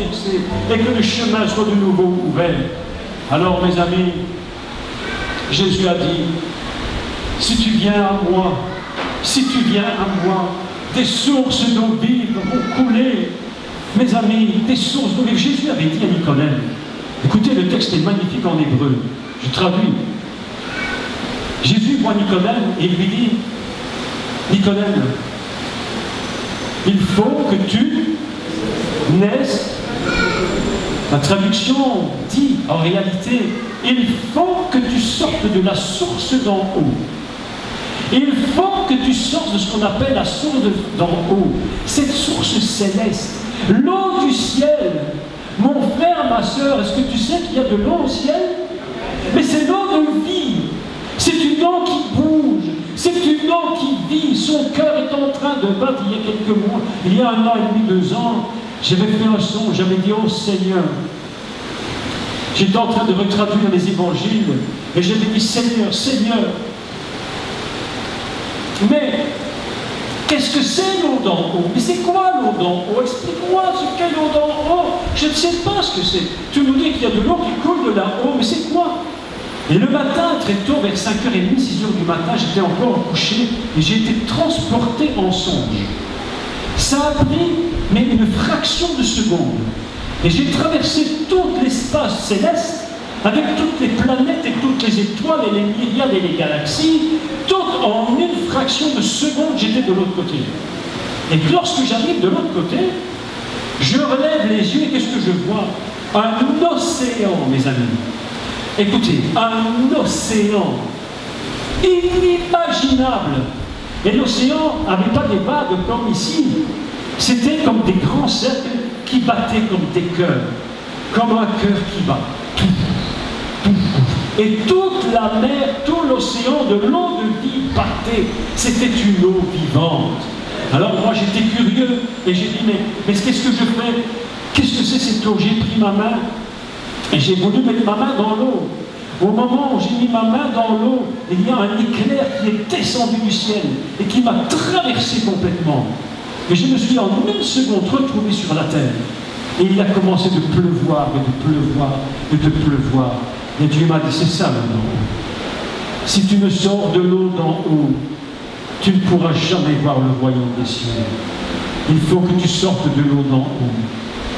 fixé et que le chemin soit de nouveau ouvert. Alors mes amis, Jésus a dit, si tu viens à moi, si tu viens à moi, des sources d'eau vive vont couler. Mes amis, des sources d'eau vive. Jésus avait dit à Nicodème, écoutez, le texte est magnifique en hébreu, je traduis. Jésus voit Nicodème et lui dit, Nicodème, il faut que tu naisses. La traduction dit, en réalité, il faut que tu sortes de la source d'en haut. Il faut que tu sortes de ce qu'on appelle la source d'en haut, cette source céleste, l'eau du ciel. Mon frère, ma soeur, est-ce que tu sais qu'il y a de l'eau au ciel? Mais c'est l'eau de vie. C'est une eau qui bouge, c'est une eau qui vit. Son cœur est en train de battre. Il y a quelques mois, il y a 1 an et demi, 2 ans, j'avais fait un son, j'avais dit, oh Seigneur, j'étais en train de retraduire les évangiles, et j'avais dit, Seigneur, Seigneur, mais qu'est-ce que c'est l'eau d'en haut? Mais c'est quoi l'eau d'en haut? Explique-moi ce qu'est l'eau d'en haut. Je ne sais pas ce que c'est. Tu nous dis qu'il y a de l'eau qui coule de là-haut, mais c'est quoi? Et le matin, très tôt, vers 5h30, 6h du matin, j'étais encore couché et j'ai été transporté en songe. Ça a pris, mais une fraction de seconde. Et j'ai traversé tout l'espace céleste, avec toutes les planètes et toutes les étoiles et les myriades et les galaxies, toutes en une fraction de seconde, j'étais de l'autre côté. Et lorsque j'arrive de l'autre côté, je relève les yeux et qu'est-ce que je vois? Un océan, mes amis. Écoutez, un océan inimaginable. Et l'océan n'avait pas des vagues comme ici. C'était comme des grands cercles qui battaient comme des cœurs. Comme un cœur qui bat. Et toute la mer, tout l'océan de l'eau de vie battait. C'était une eau vivante. Alors moi j'étais curieux et j'ai dit, mais qu'est-ce que je fais? Qu'est-ce que c'est cette eau? J'ai pris ma main et j'ai voulu mettre ma main dans l'eau. Au moment où j'ai mis ma main dans l'eau, il y a un éclair qui est descendu du ciel et qui m'a traversé complètement. Et je me suis en une seconde retrouvé sur la terre. Et il a commencé de pleuvoir, et de pleuvoir, et de pleuvoir. Et Dieu m'a dit, c'est ça maintenant. Si tu ne sors de l'eau d'en haut, tu ne pourras jamais voir le royaume des cieux. Il faut que tu sortes de l'eau d'en haut.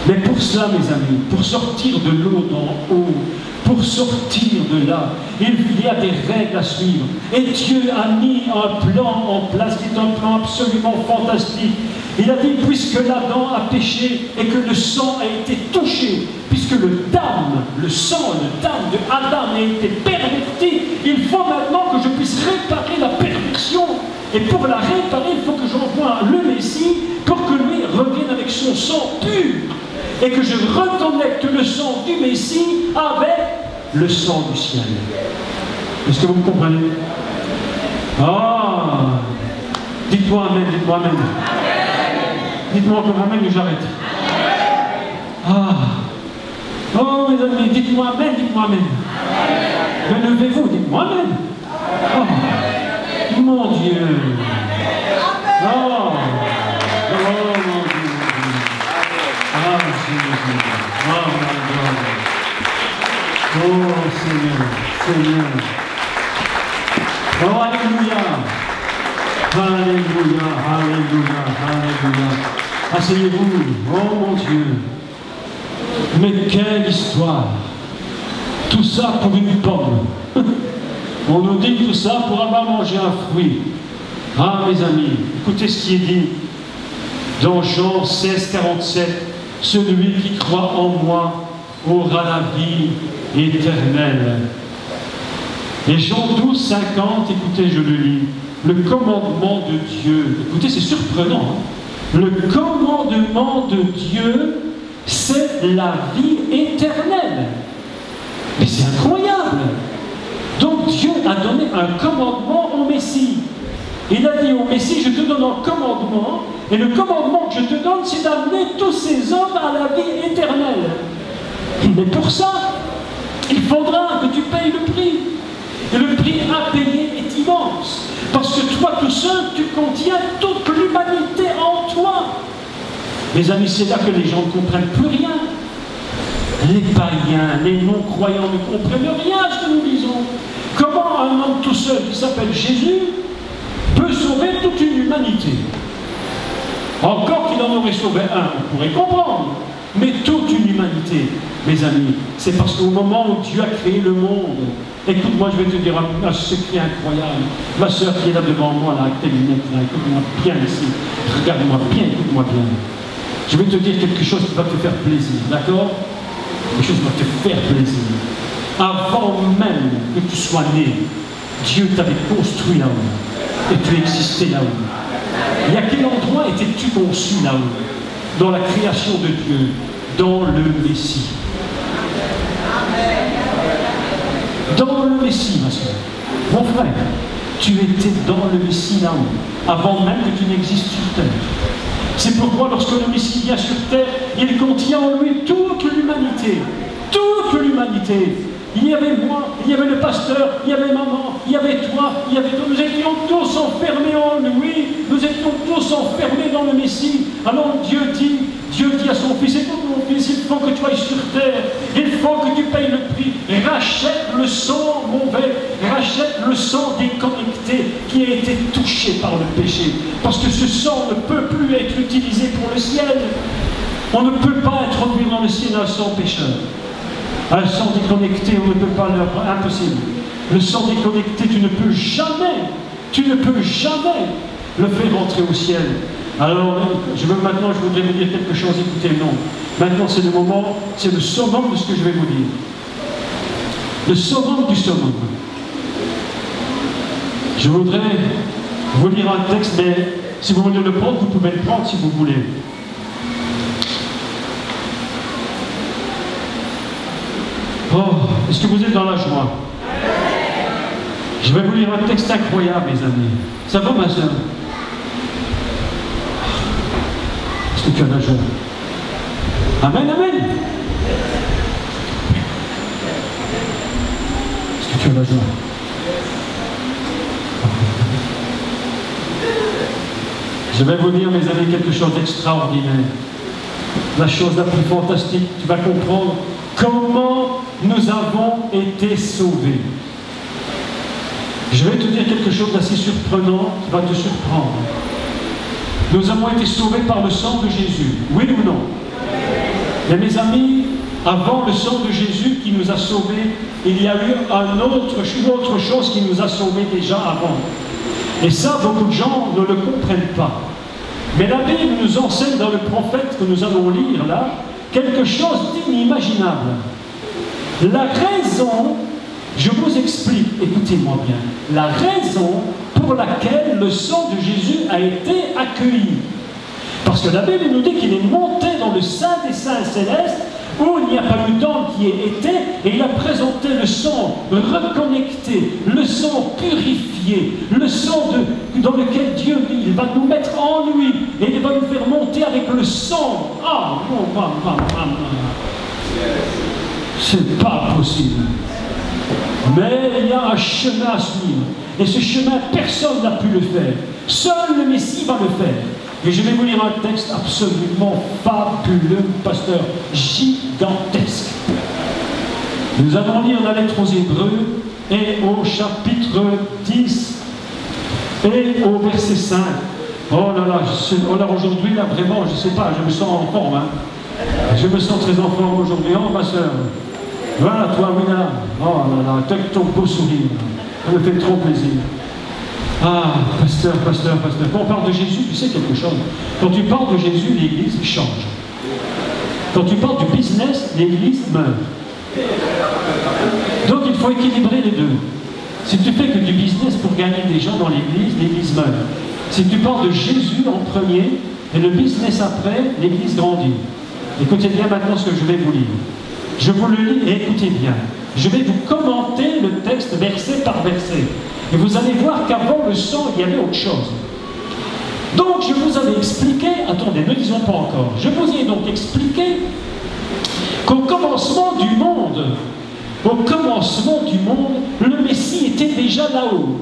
Mais pour cela, mes amis, pour sortir de l'eau d'en haut, pour sortir de là, il y a des règles à suivre. Et Dieu a mis un plan en place qui est un plan absolument fantastique. Il a dit, puisque l'Adam a péché et que le sang a été touché, puisque le dam, le sang, le dam de Adam a été perverti, il faut maintenant que je puisse réparer la perversion. Et pour la réparer, il faut que j'envoie le Messie pour que lui revienne avec son sang pur. Et que je reconnecte le sang du Messie avec le sang du ciel. Est-ce que vous me comprenez? Ah! Dites-moi Amen, dites-moi Amen. Dites-moi encore Amen et j'arrête. Ah! Oh mes amis, dites-moi Amen, dites-moi Amen. Mais levez-vous, dites-moi Amen. Oh! Mon Dieu! Oh! Oh mon Dieu! Ah, Jésus! Oh, Seigneur! Seigneur! Oh, Alléluia! Alléluia! Alléluia! Alléluia! Asseyez-vous! Oh, mon Dieu! Mais quelle histoire! Tout ça pour une pomme! On nous dit tout ça pour avoir mangé un fruit. Ah, mes amis, écoutez ce qui est dit dans Jean 16, 47. Celui qui croit en moi aura la vie éternelle. Et Jean 12, 50, écoutez, je le lis. Le commandement de Dieu, écoutez, c'est surprenant. Hein? Le commandement de Dieu, c'est la vie éternelle. Mais c'est incroyable. Donc Dieu a donné un commandement au Messie. Il a dit au Messie, je te donne un commandement, et le commandement que je te donne, c'est d'amener tous ces hommes à la vie éternelle. Mais pour ça, il faudra que tu payes le prix. Et le prix à payer est immense. Parce que toi tout seul, tu contiens toute l'humanité en toi. Mes amis, c'est là que les gens ne comprennent plus rien. Les païens, les non-croyants ne comprennent rien à ce que nous disons. Comment un homme tout seul qui s'appelle Jésus peut sauver toute une humanité? Encore qu'il en aurait sauvé un, on pourrait comprendre. Mais toute une humanité, mes amis, c'est parce qu'au moment où Dieu a créé le monde, écoute-moi, je vais te dire un secret incroyable. Ma soeur qui est là devant moi, là, avec tes lunettes, là, écoute-moi bien ici. Regarde-moi bien, écoute-moi bien. Je vais te dire quelque chose qui va te faire plaisir, d'accord? Quelque chose qui va te faire plaisir. Avant même que tu sois né, Dieu t'avait construit là-haut. Et tu existais là-haut. Et à quel endroit étais-tu conçu là-haut? Dans la création de Dieu, dans le Messie. Dans le Messie, ma soeur. Mon frère, tu étais dans le Messie là-haut, avant même que tu n'existes sur terre. C'est pourquoi lorsque le Messie vient sur terre, il contient en lui toute l'humanité. Toute l'humanité. Il y avait moi, il y avait le pasteur, il y avait maman, il y avait toi, il y avait toi. Nous étions tous enfermés en lui, nous étions tous enfermés dans le Messie. Alors Dieu dit à son fils, écoute mon fils, il faut que tu ailles sur terre, il faut que tu payes le prix, rachète le sang mauvais, rachète le sang déconnecté qui a été touché par le péché. Parce que ce sang ne peut plus être utilisé pour le ciel. On ne peut pas introduire dans le ciel un sang pécheur. Un sang déconnecté, on ne peut pas leur... Impossible. Le sang déconnecté, tu ne peux jamais le faire rentrer au ciel. Alors, maintenant, je voudrais vous dire quelque chose, écoutez, non. Maintenant, c'est le moment, c'est le summum de ce que je vais vous dire. Le summum du summum. Je voudrais vous lire un texte, mais si vous voulez le prendre, vous pouvez le prendre si vous voulez. Oh, est-ce que vous êtes dans la joie? Je vais vous lire un texte incroyable, mes amis. Ça va, ma soeur? Est-ce que tu as la joie? Amen, amen. Est-ce que tu as la joie? Je vais vous dire, mes amis, quelque chose d'extraordinaire. La chose la plus fantastique, tu vas comprendre comment nous avons été sauvés. Je vais te dire quelque chose d'assez surprenant qui va te surprendre. Nous avons été sauvés par le sang de Jésus. Oui ou non? Mais mes amis, avant le sang de Jésus qui nous a sauvés, il y a eu une autre chose qui nous a sauvés déjà avant. Et ça, beaucoup de gens ne le comprennent pas. Mais la Bible nous enseigne dans le prophète que nous allons lire là, quelque chose d'inimaginable. La raison, je vous explique, écoutez-moi bien, la raison pour laquelle le sang de Jésus a été accueilli. Parce que la Bible nous dit qu'il est monté dans le Saint des Saints célestes, où il n'y a pas eu d'homme qui ait été, et il a présenté le sang reconnecté, le sang purifié, le sang dans lequel Dieu dit, il va nous mettre en lui, et il va nous faire monter avec le sang. Ah, non, c'est pas possible. Mais il y a un chemin à suivre, et ce chemin, personne n'a pu le faire. Seul le Messie va le faire. Et je vais vous lire un texte absolument fabuleux, pasteur, gigantesque. Nous allons lire la lettre aux Hébreux et au chapitre 10 et au verset 5. Oh là là, aujourd'hui, là, vraiment, je ne sais pas, je me sens en forme. Hein. Je me sens très en forme aujourd'hui. Oh, ma soeur, voilà, toi, Wina. Oh là là, avec ton beau sourire. Ça me fait trop plaisir. Ah, pasteur. Quand on parle de Jésus, tu sais quelque chose. Quand tu parles de Jésus, l'Église change. Quand tu parles du business, l'Église meurt. Donc il faut équilibrer les deux. Si tu fais que du business pour gagner des gens dans l'Église meurt. Si tu parles de Jésus en premier, et le business après, l'Église grandit. Écoutez bien maintenant ce que je vais vous lire. Je vous le lis et écoutez bien. Je vais vous commenter le texte verset par verset. Et vous allez voir qu'avant le sang, il y avait autre chose. Donc, je vous avais expliqué, attendez, ne disons pas encore, je vous ai donc expliqué qu'au commencement du monde, le Messie était déjà là-haut.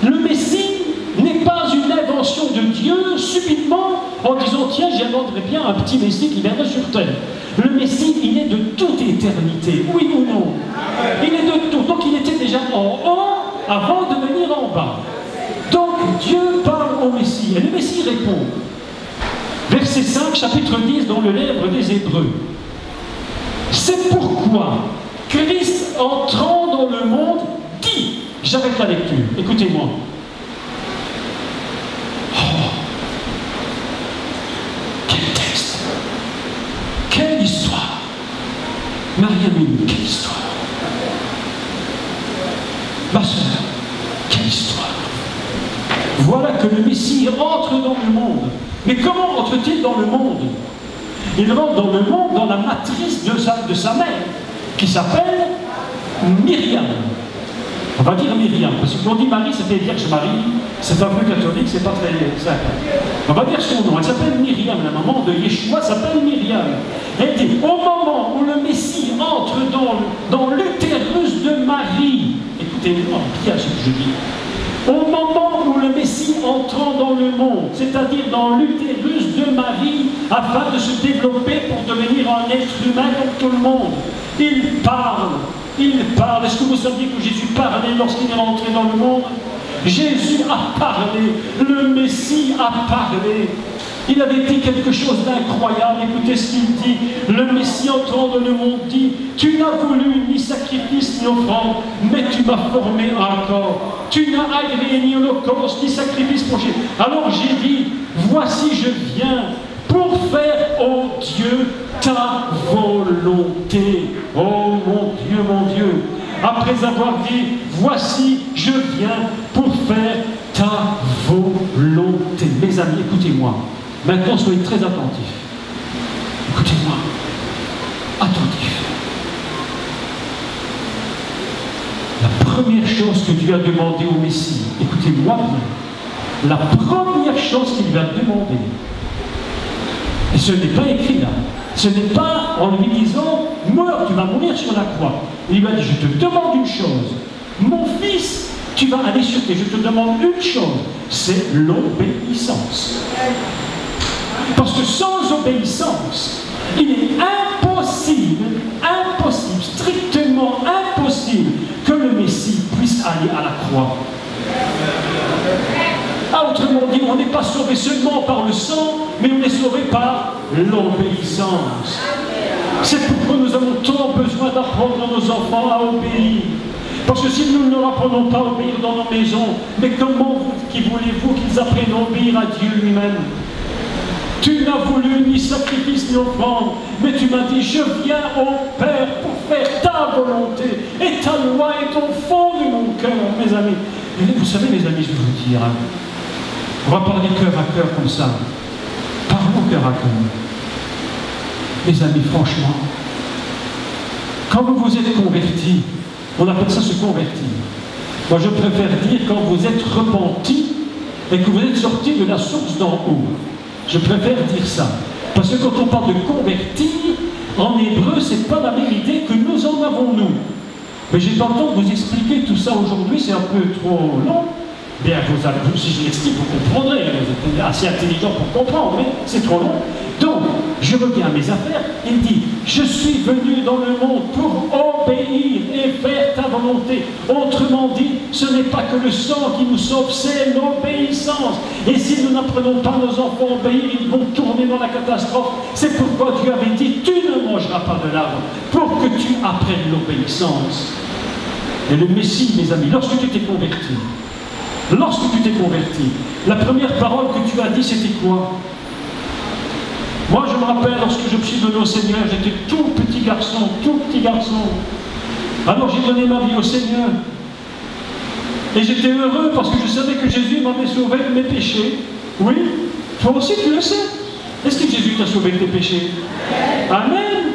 Le Messie n'est pas une invention de Dieu, subitement, en disant, tiens, j'aimerais bien un petit Messie qui viendrait sur terre. Le Messie, il est de toute éternité, oui ou non? Il est de tout. Donc il était déjà en haut avant de venir en bas. Donc Dieu parle au Messie. Et le Messie répond. Verset 5, chapitre 10, dans le livre des Hébreux. C'est pourquoi Christ, entrant dans le monde, dit, j'arrête la lecture, écoutez-moi. Oh, quel texte, quelle histoire. Marie-Amélie, quelle histoire. Ma soeur, quelle histoire. Voilà que le Messie entre dans le monde. Mais comment entre-t-il dans le monde? Il rentre dans le monde, dans la matrice de sa mère, qui s'appelle Myriam. On va dire Myriam, parce que quand on dit Marie, ça fait Vierge Marie, c'est un peu catholique, c'est pas très simple. On va dire son nom, elle s'appelle Myriam, la maman de Yeshua s'appelle Myriam. Elle dit, au moment où le Messie entre dans l'utérus de Marie, écoutez-moi bien ce que je dis, au moment où le Messie entrant dans le monde, c'est-à-dire dans l'utérus de Marie, afin de se développer pour devenir un être humain comme tout le monde, il parle. Est-ce que vous saviez que Jésus parlait lorsqu'il est entré dans le monde? Jésus a parlé, le Messie a parlé. Il avait dit quelque chose d'incroyable. Écoutez ce qu'il dit. Le Messie entrant dans le monde dit, tu n'as voulu ni sacrifice ni offrande, mais tu m'as formé un corps. Tu n'as agréé ni holocauste ni sacrifice pour Jésus. Alors j'ai dit, voici je viens pour faire, ô Dieu, ta volonté. Oh mon Dieu. Après avoir dit, voici je viens pour faire ta volonté. Mes amis, écoutez-moi. Maintenant, soyez très attentifs. Écoutez-moi. Attentifs. La première chose que Dieu a demandé au Messie, écoutez-moi bien, la première chose qu'il lui a demandé, et ce n'est pas écrit là, ce n'est pas en lui disant, meurs, tu vas mourir sur la croix. Il lui a dit, je te demande une chose, mon fils, tu vas aller sur tes, je te demande une chose, c'est l'obéissance. Parce que sans obéissance, il est impossible, strictement impossible, que le Messie puisse aller à la croix. Autrement dit, on n'est pas sauvé seulement par le sang, mais on est sauvé par l'obéissance. C'est pourquoi nous avons tant besoin d'apprendre à nos enfants à obéir. Parce que si nous ne leur apprenons pas à obéir dans nos maisons, mais comment voulez-vous qu'ils apprennent à obéir à Dieu lui-même? Tu n'as voulu ni sacrifice ni offrande, mais tu m'as dit, je viens au Père pour faire ta volonté, et ta loi est au fond de mon cœur, mes amis. Et vous savez, mes amis, je vais vous dire, on va parler cœur à cœur comme ça. Parlons cœur à cœur. Mes amis, franchement, quand vous vous êtes convertis, on appelle ça se convertir. Moi, je préfère dire quand vous êtes repentis et que vous êtes sortis de la source d'en haut. Je préfère dire ça. Parce que quand on parle de convertir, en hébreu, c'est pas la même idée que nous en avons nous. Mais j'ai pas le temps de vous expliquer tout ça aujourd'hui, c'est un peu trop long. Bien, si je l'explique, vous comprendrez. Vous êtes assez intelligent pour comprendre, mais c'est trop long. Donc, je reviens à mes affaires. Il dit, je suis venu dans le monde pour obéir et faire ta volonté. Autrement dit, ce n'est pas que le sang qui nous sauve, c'est l'obéissance. Et si nous n'apprenons pas nos enfants à obéir, ils vont tourner dans la catastrophe. C'est pourquoi Dieu avait dit, tu ne mangeras pas de l'arbre, pour que tu apprennes l'obéissance. Et le Messie, mes amis, lorsque tu t'es converti, la première parole que tu as dit, c'était quoi? Moi, je me rappelle, lorsque je me suis donné au Seigneur, j'étais tout petit garçon. Alors, j'ai donné ma vie au Seigneur. Et j'étais heureux parce que je savais que Jésus m'avait sauvé de mes péchés. Oui, toi aussi, tu le sais. Est-ce que Jésus t'a sauvé de tes péchés? Amen.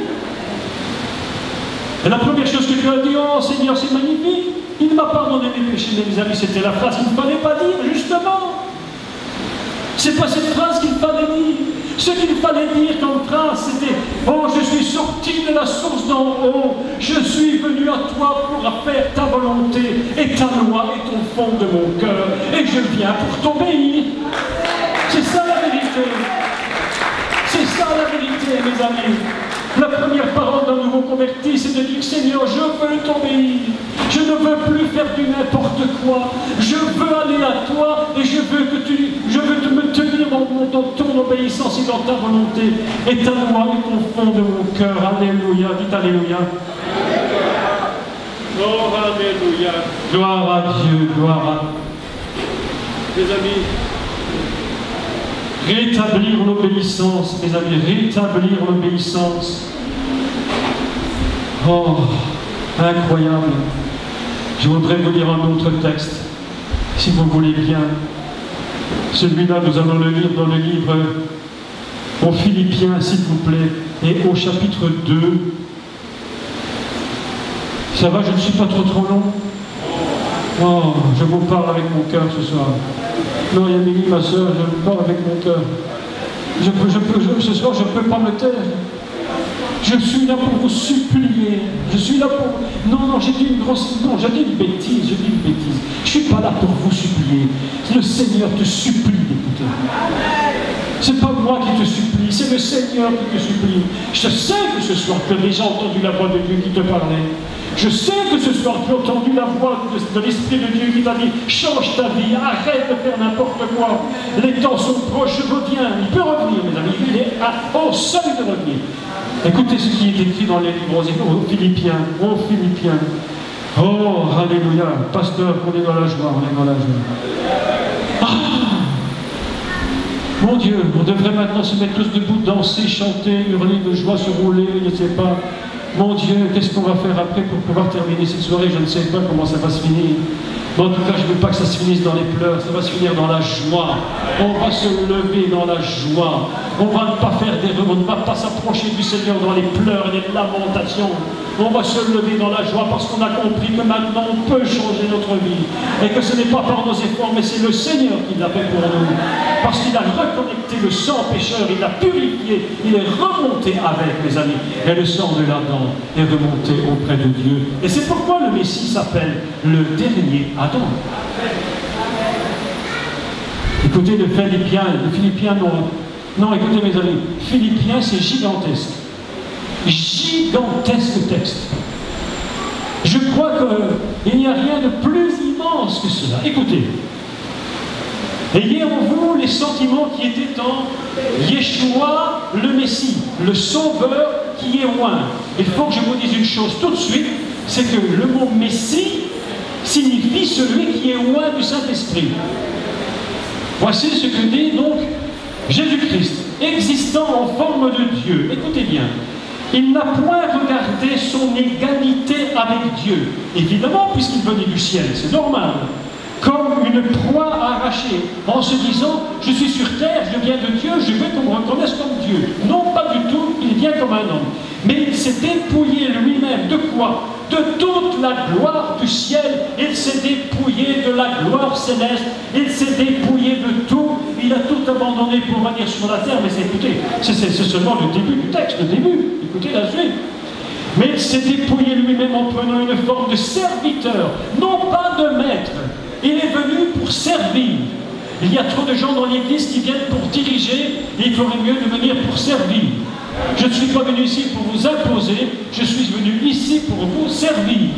Et la première chose que tu as dit, oh Seigneur, c'est magnifique. Il ne m'a pas pardonné mes péchés, mes amis. C'était la phrase qu'il ne fallait pas dire, justement. C'est pas cette phrase qu'il fallait dire. Ce qu'il fallait dire comme phrase, c'était « Oh, je suis sorti de la source d'en haut, je suis venu à toi pour faire ta volonté, et ta loi est au fond de mon cœur, et je viens pour t'obéir. » C'est ça la vérité. C'est ça la vérité, mes amis. La convertir, c'est de dire, Seigneur, je veux t'obéir. Je ne veux plus faire du n'importe quoi. Je veux aller à toi et je veux me tenir dans ton obéissance et dans ta volonté. Éteins-moi au fond de mon cœur. Alléluia. Dites Alléluia. Oh, Alléluia. Gloire à Dieu, gloire à Dieu. Mes amis, rétablir l'obéissance, mes amis, rétablir l'obéissance. Oh, incroyable. Je voudrais vous lire un autre texte, si vous voulez bien. Celui-là, nous allons le lire dans le livre aux Philippiens, s'il vous plaît, et au chapitre 2. Ça va, je ne suis pas trop long? Oh, je vous parle avec mon cœur ce soir. Non, Yamini, ma soeur, je vous parle avec mon cœur. Ce soir, je ne peux pas me taire. Je suis là pour vous supplier. Je suis là pour... Non, j'ai dit une grosse... Non, j'ai dit une bêtise, Je ne suis pas là pour vous supplier. Le Seigneur te supplie d'écouter. C'est pas moi qui te supplie, c'est le Seigneur qui te supplie. Je sais que ce soir, tu as déjà entendu la voix de Dieu qui te parlait. Je sais que ce soir, tu as entendu la voix de l'Esprit de Dieu qui t'a dit « Change ta vie, arrête de faire n'importe quoi. Les temps sont proches, je reviens. » Il peut revenir, mes amis. Il est au seuil de revenir. Écoutez ce qui est écrit dans les livres aux Philippiens. Aux Philippiens. Oh, alléluia. Pasteur, on est dans la joie, Ah, mon Dieu, on devrait maintenant se mettre tous debout, danser, chanter, hurler de joie, se rouler, je ne sais pas. Mon Dieu, qu'est-ce qu'on va faire après pour pouvoir terminer cette soirée? Je ne sais pas comment ça va se finir. Mais en tout cas, je ne veux pas que ça se finisse dans les pleurs, ça va se finir dans la joie. On va se lever dans la joie. On ne va pas faire d'erreur, on ne va pas s'approcher du Seigneur dans les pleurs et les lamentations. On va se lever dans la joie parce qu'on a compris que maintenant on peut changer notre vie. Et que ce n'est pas par nos efforts, mais c'est le Seigneur qui l'a fait pour nous. Parce qu'il a reconnecté le sang pécheur, il l'a purifié, il est remonté avec, mes amis. Et le sang de l'Adam est remonté auprès de Dieu. Et c'est pourquoi le Messie s'appelle le dernier Adam. Écoutez, le Philippiens, non, écoutez mes amis, Philippiens c'est gigantesque. Gigantesque texte. Je crois qu'il n'y a rien de plus immense que cela. Écoutez. Ayez en vous les sentiments qui étaient en Yeshua, le Messie, le Sauveur qui est loin. Il faut que je vous dise une chose tout de suite, c'est que le mot Messie signifie celui qui est loin du Saint-Esprit. Voici ce que dit donc Jésus-Christ, existant en forme de Dieu. Écoutez bien. Il n'a point regardé son égalité avec Dieu, évidemment, puisqu'il venait du ciel, c'est normal, comme une proie arrachée, en se disant, je suis sur terre, je viens de Dieu, je veux qu'on me reconnaisse comme Dieu. Non, pas du tout, il vient comme un homme. Mais il s'est dépouillé lui-même de quoi? De toute la gloire du ciel, il s'est dépouillé de la gloire céleste, il s'est dépouillé de tout, il a tout abandonné pour venir sur la terre. Mais écoutez, c'est seulement le début du texte, le début, écoutez la suite. Mais il s'est dépouillé lui-même en prenant une forme de serviteur, non pas de maître. Il est venu pour servir. Il y a trop de gens dans l'église qui viennent pour diriger, et il ferait mieux de venir pour servir. Je ne suis pas venu ici pour vous imposer, je suis venu ici pour vous servir.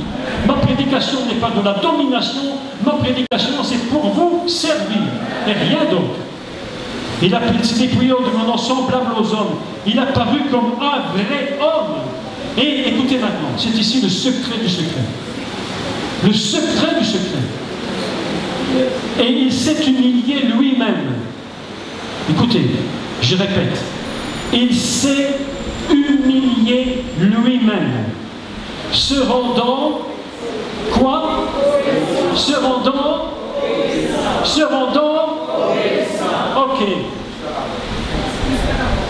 Ma prédication n'est pas de la domination, ma prédication c'est pour vous servir, et rien d'autre. Il a s'est dépouillé en devenant semblable aux hommes. Il a paru comme un vrai homme. Et écoutez maintenant, c'est ici le secret du secret. Le secret du secret. Et il s'est humilié lui-même. Écoutez, je répète. Il s'est humilié lui-même. Se rendant, quoi? Se rendant, ok.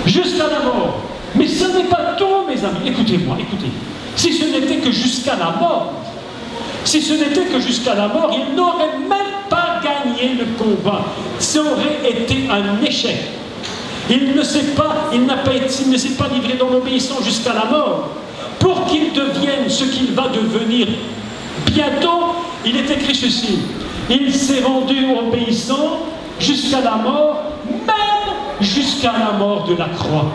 Jusqu'à la mort. Mais ce n'est pas tout, mes amis. Écoutez-moi, écoutez. Si ce n'était que jusqu'à la mort, il n'aurait même pas gagné le combat. Ça aurait été un échec. Il ne s'est pas livré dans l'obéissance jusqu'à la mort. Pour qu'il devienne ce qu'il va devenir bientôt, il est écrit ceci. Il s'est rendu obéissant jusqu'à la mort, même jusqu'à la mort de la croix.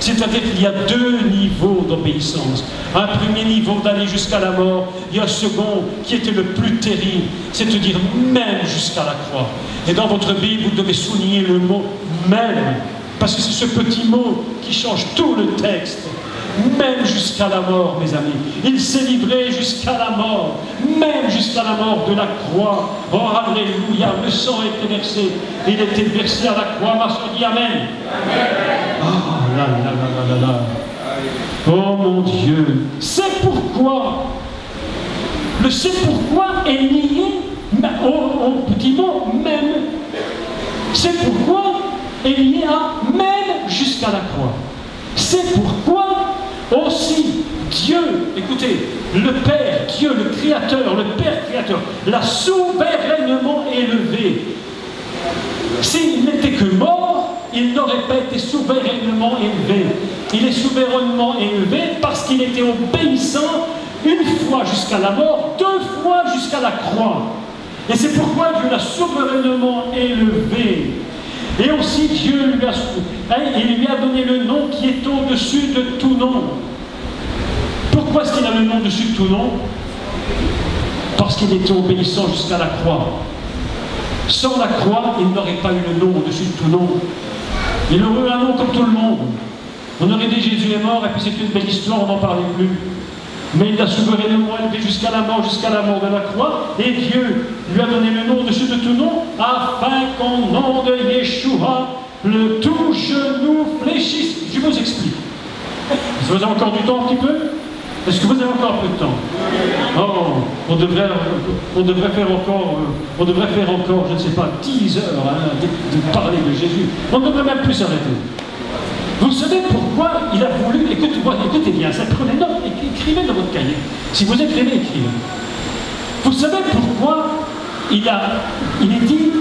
C'est-à-dire qu'il y a deux niveaux d'obéissance. Un premier niveau d'aller jusqu'à la mort, et un second qui était le plus terrible, c'est-à-dire même jusqu'à la croix. Et dans votre Bible, vous devez souligner le mot « même », parce que c'est ce petit mot qui change tout le texte. Même jusqu'à la mort, mes amis. Il s'est livré jusqu'à la mort, même jusqu'à la mort de la croix. Oh, alléluia, le sang a été versé. Il était versé à la croix. Ma soeur dit Amen. Oh, là, là, là, là, là. Oh, mon Dieu. C'est pourquoi, le c'est pourquoi est lié au petit mot même. C'est pourquoi est lié à même jusqu'à la croix. C'est pourquoi aussi Dieu, écoutez, le Père, Dieu, le Créateur, le Père Créateur, l'a souverainement élevé. S'il n'était que mort, il n'aurait pas été souverainement élevé. Il est souverainement élevé parce qu'il était obéissant une fois jusqu'à la mort, deux fois jusqu'à la croix. Et c'est pourquoi Dieu l'a souverainement élevé. Et aussi Dieu lui a donné le nom qui est au-dessus de tout nom. Pourquoi est-ce qu'il a le nom au-dessus de tout nom? Parce qu'il était obéissant jusqu'à la croix. Sans la croix, il n'aurait pas eu le nom au-dessus de tout nom. Il aurait eu un nom comme tout le monde. On aurait dit Jésus est mort et puis c'est une belle histoire, on n'en parlait plus. Mais il l'a souverainement élevé jusqu'à la mort de la croix, et Dieu lui a donné le nom au-dessus de tout nom, afin qu'au nom de Yeshua, le tout genou fléchisse. Je vous explique. Est-ce que vous avez encore du temps un petit peu? Est-ce que vous avez encore un peu de temps? Oh, on devrait faire encore, je ne sais pas, 10 heures de parler de Jésus. On ne devrait même plus s'arrêter. Vous savez pourquoi il a voulu, écoutez bien, ça, prenez note, écrivez dans votre cahier. Si vous êtes aimé, écrivez. Vous savez pourquoi il est dit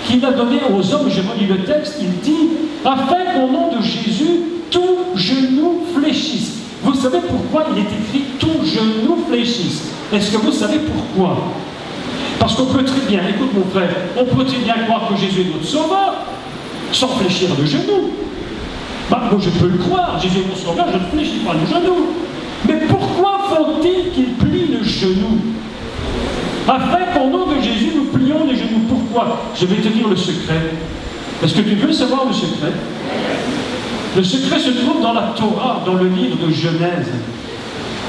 qu'il a donné aux hommes, je relis le texte, il dit, afin qu'au nom de Jésus, tout genou fléchisse. Vous savez pourquoi il est écrit tout genou fléchisse? Est-ce que vous savez pourquoi? Parce qu'on peut très bien, écoute mon frère, on peut très bien croire que Jésus est notre sauveur, sans fléchir le genou. Bah, moi je peux le croire, Jésus est mon sauveur, je ne fléchis pas le genou. Mais pourquoi faut-il qu'il plie le genou? Afin qu'au nom de Jésus, nous plions les genoux. Pourquoi? Je vais te dire le secret. Est-ce que tu veux savoir le secret? Le secret se trouve dans la Torah, dans le livre de Genèse.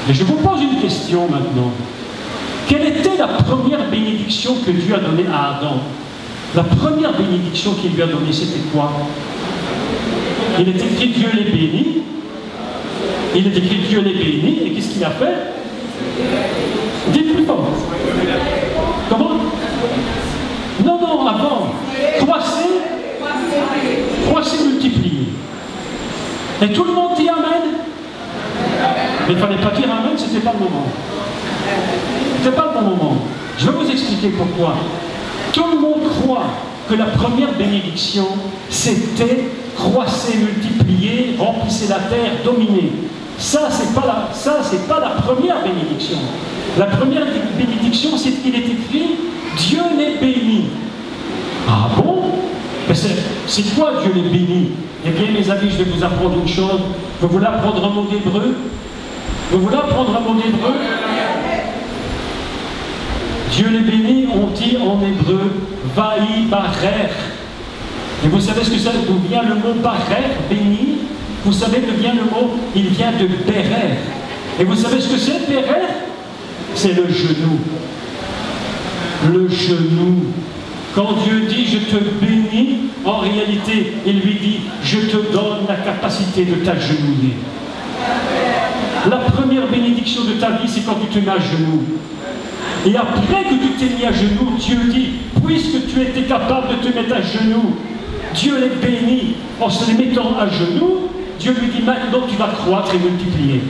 Et je vous pose une question maintenant. Quelle était la première bénédiction que Dieu a donnée à Adam? La première bénédiction qu'il lui a donnée, c'était quoi? Il est écrit Dieu les bénit. Il est écrit Dieu les bénit. Et qu'est-ce qu'il a fait? Dites plus fort. Comment? Non, non, avant. Croissez, multiplier. Et tout le monde dit Amen. Mais il ne fallait pas dire Amen, ce n'était pas le moment. C'était pas le bon moment. Je vais vous expliquer pourquoi. Tout le monde croit que la première bénédiction, c'était croissez, multiplier, remplissez la terre, dominer. Ça, c'est pas la première bénédiction. La première bénédiction, c'est qu'il est écrit Dieu les bénit. Ah bon? Mais c'est quoi Dieu les bénit? Eh bien, mes amis, je vais vous apprendre une chose. Vous voulez apprendre un mot d'hébreu? Vous voulez apprendre un mot d'hébreu? Dieu les bénit, on dit en hébreu Vaï Barer. Et vous savez ce que ça, d'où vient le mot Barer, béni? Vous savez d'où vient le mot? Il vient de Bérer. Et vous savez ce que c'est, Bérer? C'est le genou. Le genou. Quand Dieu dit « je te bénis », en réalité, il lui dit « je te donne la capacité de t'agenouiller ». La première bénédiction de ta vie, c'est quand tu te mets à genoux. Et après que tu t'es mis à genoux, Dieu dit « puisque tu étais capable de te mettre à genoux, Dieu les bénit en se les mettant à genoux, Dieu lui dit « maintenant tu vas croître et multiplier ».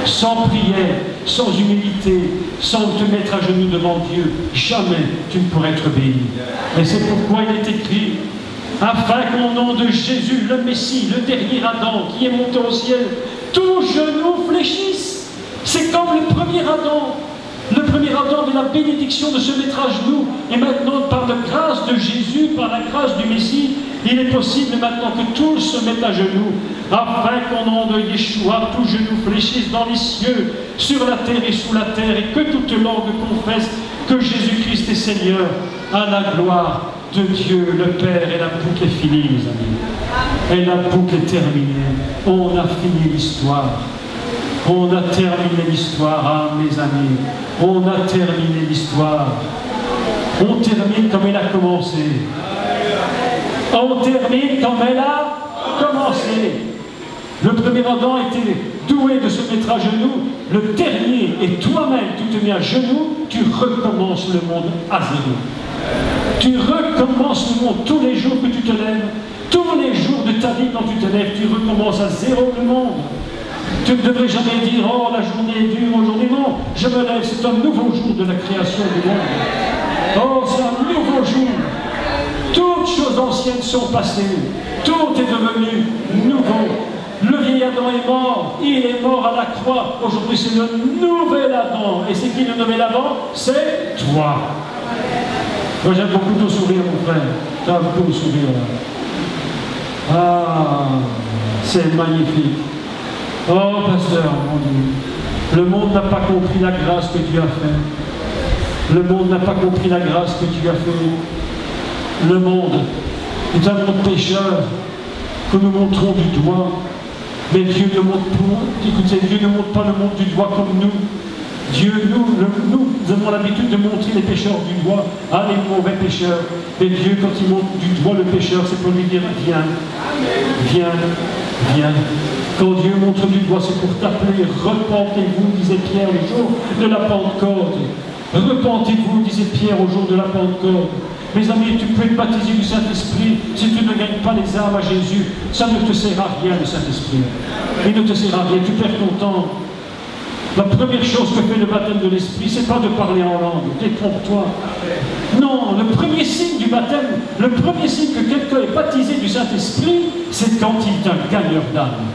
Sans prière, sans humilité, sans te mettre à genoux devant Dieu, jamais tu ne pourrais être béni. Et c'est pourquoi il est écrit, afin qu'au nom de Jésus, le Messie, le dernier Adam, qui est monté au ciel, tout genou fléchisse. C'est comme le premier Adam. Le premier Adam avait la bénédiction de se mettre à genoux. Et maintenant, par la grâce de Jésus, par la grâce du Messie, Il est possible maintenant que tous se mettent à genoux, afin qu'au nom de Yeshua, tout genou fléchisse dans les cieux, sur la terre et sous la terre, et que toute langue confesse que Jésus-Christ est Seigneur, à la gloire de Dieu le Père. Et la boucle est finie, mes amis. Et la boucle est terminée. On a fini l'histoire. On a terminé l'histoire, ah, mes amis. On a terminé l'histoire. On termine comme elle a commencé. On termine comme elle a commencé. Le premier Adam était doué de se mettre à genoux. Le dernier, et toi-même, tu te mets à genoux, tu recommences le monde à zéro. Tu recommences le monde tous les jours que tu te lèves. Tous les jours de ta vie, quand tu te lèves, tu recommences à zéro le monde. Tu ne devrais jamais dire, oh, la journée est dure aujourd'hui. Non, je me lève, c'est un nouveau jour de la création du monde. Oh, c'est un nouveau jour. Toutes choses anciennes sont passées. Tout est devenu nouveau. Le vieil Adam est mort. Il est mort à la croix. Aujourd'hui, c'est le nouvel Adam. Et c'est qui le nouvel Adam? C'est toi. Moi, j'aime beaucoup ton sourire, mon frère. J'aime beaucoup le sourire. Ah, c'est magnifique. Oh, pasteur, mon Dieu. Le monde n'a pas compris la grâce que tu as faite. Le monde n'a pas compris la grâce que tu as faite. Le monde est un monde pécheur que nous montrons du doigt. Mais Dieu ne montre pas, écoutez, Dieu ne montre pas le monde du doigt comme nous. Dieu, nous avons l'habitude de montrer les pécheurs du doigt, ah, les mauvais pécheurs. Mais Dieu, quand il montre du doigt le pécheur, c'est pour lui dire, viens, viens, viens. Quand Dieu montre du doigt, c'est pour t'appeler, repentez-vous, disait Pierre le jour de la Pentecôte. Repentez-vous, disait Pierre au jour de la Pentecôte. Mes amis, tu peux être baptisé du Saint-Esprit. Si tu ne gagnes pas les âmes à Jésus, ça ne te sert à rien, le Saint-Esprit. Il ne te sert à rien, tu perds ton temps. La première chose que fait le baptême de l'Esprit, c'est pas de parler en langue. Détrompe-toi. Non, le premier signe du baptême, le premier signe que quelqu'un est baptisé du Saint-Esprit, c'est quand il est un gagneur d'âme.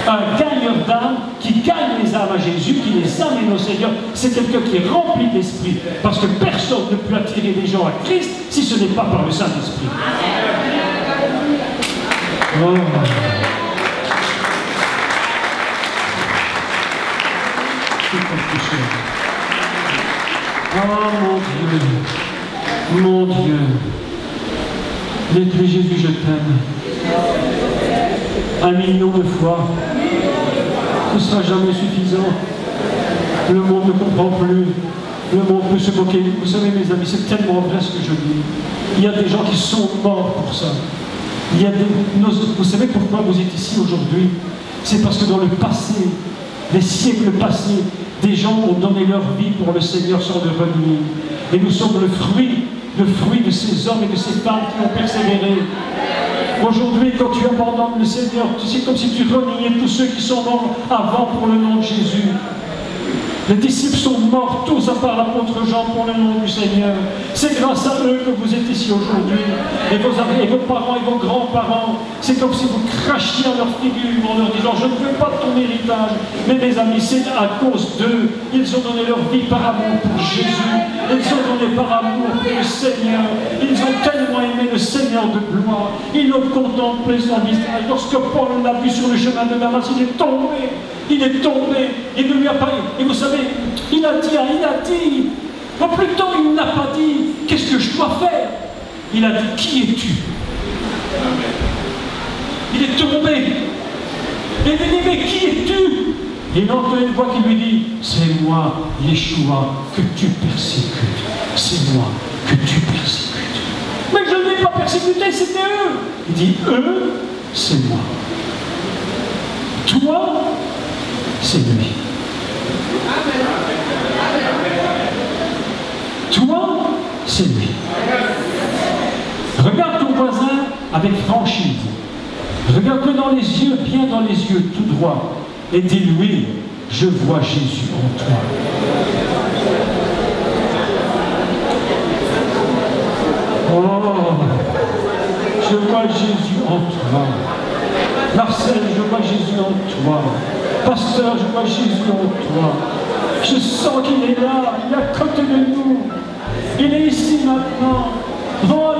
Un gagneur d'âme qui gagne les âmes à Jésus, qui les amène au Seigneur, c'est quelqu'un qui est rempli d'Esprit. Parce que personne ne peut attirer les gens à Christ si ce n'est pas par le Saint-Esprit. Oh. Oh mon Dieu, l'Esprit Jésus, je t'aime. 1 million de fois, ce ne sera jamais suffisant. Le monde ne comprend plus. Le monde peut se moquer. Vous savez, mes amis, c'est tellement vrai ce que je dis. Il y a des gens qui sont morts pour ça. Vous savez pourquoi vous êtes ici aujourd'hui? C'est parce que dans le passé, les siècles passés, des gens ont donné leur vie pour le Seigneur sans le renier. Et nous sommes le fruit de ces hommes et de ces femmes qui ont persévéré. Aujourd'hui, quand tu abandonnes le Seigneur, c'est comme si tu reniais tous ceux qui sont morts avant pour le nom de Jésus. Les disciples sont morts tous à part l'apôtre Jean pour le nom du Seigneur. C'est grâce à eux que vous êtes ici aujourd'hui. Et vos parents et vos grands-parents, c'est comme si vous crachiez à leur figure en leur disant « Je ne veux pas de ton héritage ». Mais mes amis, c'est à cause d'eux. Ils ont donné leur vie par amour pour Jésus. Ils ont donné par amour pour le Seigneur. Ils ont tellement aimé le Seigneur de gloire. Ils l'ont contemplé son visage. Lorsque Paul l'a vu sur le chemin de Damas, il est tombé. Il est tombé. Il ne lui a pas... Et vous savez, il a dit, ou plutôt il n'a pas dit, qu'est-ce que je dois faire? Il a dit, qui es-tu? Il est tombé. Et il dit, mais qui es-tu? Et il entend une voix qui lui dit, c'est moi, Yeshua, que tu persécutes. C'est moi que tu persécutes. Mais je ne l'ai pas persécuté, c'était eux. Il dit, eux, c'est moi. Toi, c'est lui. Toi, c'est lui. Regarde ton voisin avec franchise. Regarde-le dans les yeux, bien dans les yeux, tout droit. Et dis-lui, je vois Jésus en toi. Oh, je vois Jésus en toi. Marcel, je vois Jésus en toi. Pasteur, je vois Jésus en toi. Je sens qu'il est là, il est à côté de nous. Il est ici maintenant. Oh,